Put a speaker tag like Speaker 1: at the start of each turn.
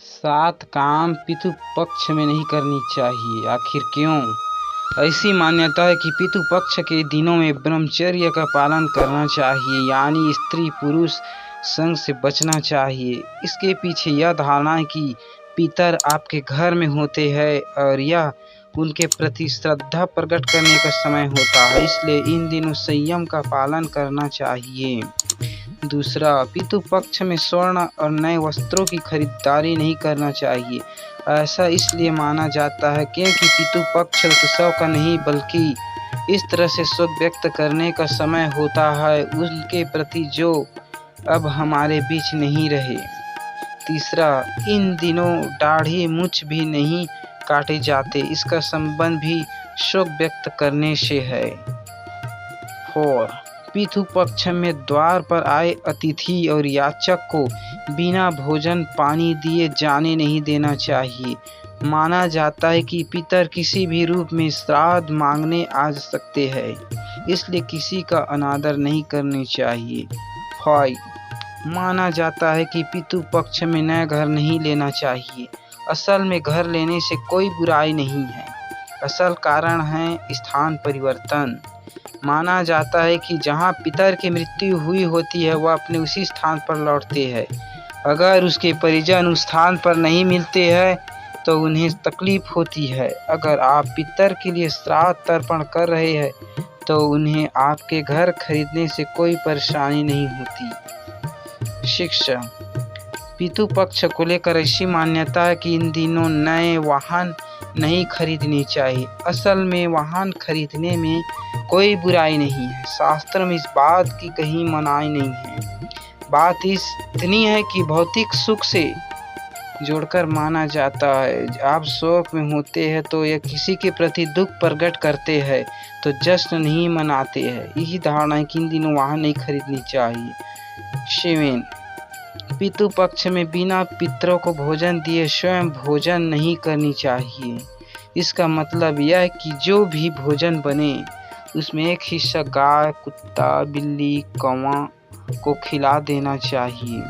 Speaker 1: सात काम पितृ पक्ष में नहीं करनी चाहिए। आखिर क्यों? ऐसी मान्यता है कि पितृ पक्ष के दिनों में ब्रह्मचर्य का पालन करना चाहिए, यानी स्त्री पुरुष संग से बचना चाहिए। इसके पीछे यह धारणा है कि पितर आपके घर में होते हैं और यह उनके प्रति श्रद्धा प्रकट करने का समय होता है, इसलिए इन दिनों संयम का पालन करना चाहिए। दूसरा, पितृ पक्ष में स्वर्ण और नए वस्त्रों की खरीदारी नहीं करना चाहिए। ऐसा इसलिए माना जाता है क्योंकि पितृ पक्ष उत्सव का नहीं बल्कि इस तरह से शोक व्यक्त करने का समय होता है उनके प्रति जो अब हमारे बीच नहीं रहे। तीसरा, इन दिनों दाढ़ी मूंछ भी नहीं काटे जाते, इसका संबंध भी शोक व्यक्त करने से है। 4. पितृ पक्ष में द्वार पर आए अतिथि और याचक को बिना भोजन पानी दिए जाने नहीं देना चाहिए। माना जाता है कि पितर किसी भी रूप में श्राद्ध मांगने आ सकते हैं, इसलिए किसी का अनादर नहीं करनी चाहिए। 5. माना जाता है कि पितृ पक्ष में नया घर नहीं लेना चाहिए। असल में घर लेने से कोई बुराई नहीं है, असल कारण है स्थान परिवर्तन। माना जाता है कि जहाँ पितर की मृत्यु हुई होती है वह अपने उसी स्थान पर लौटते हैं। अगर उसके परिजन उस स्थान पर नहीं मिलते हैं तो उन्हें तकलीफ होती है। अगर आप पितर के लिए श्राद्ध तर्पण कर रहे हैं तो उन्हें आपके घर खरीदने से कोई परेशानी नहीं होती। शिक्षा, पितृ पक्ष को लेकर ऐसी मान्यता है कि इन दिनों नए वाहन नहीं खरीदने चाहिए। असल में वाहन खरीदने में कोई बुराई नहीं है, शास्त्र में इस बात की कहीं मनाही नहीं है। बात इतनी है कि भौतिक सुख से जोड़कर माना जाता है। आप शोक में होते हैं तो या किसी के प्रति दुख प्रकट करते हैं तो जश्न नहीं मनाते हैं। यही धारणा है कि इन दिनों वाहन नहीं खरीदनी चाहिए। 7. पितृ पक्ष में बिना पितरों को भोजन दिए स्वयं भोजन नहीं करनी चाहिए। इसका मतलब यह है कि जो भी भोजन बने उसमें एक हिस्सा गाय, कुत्ता, बिल्ली, कौवा को खिला देना चाहिए।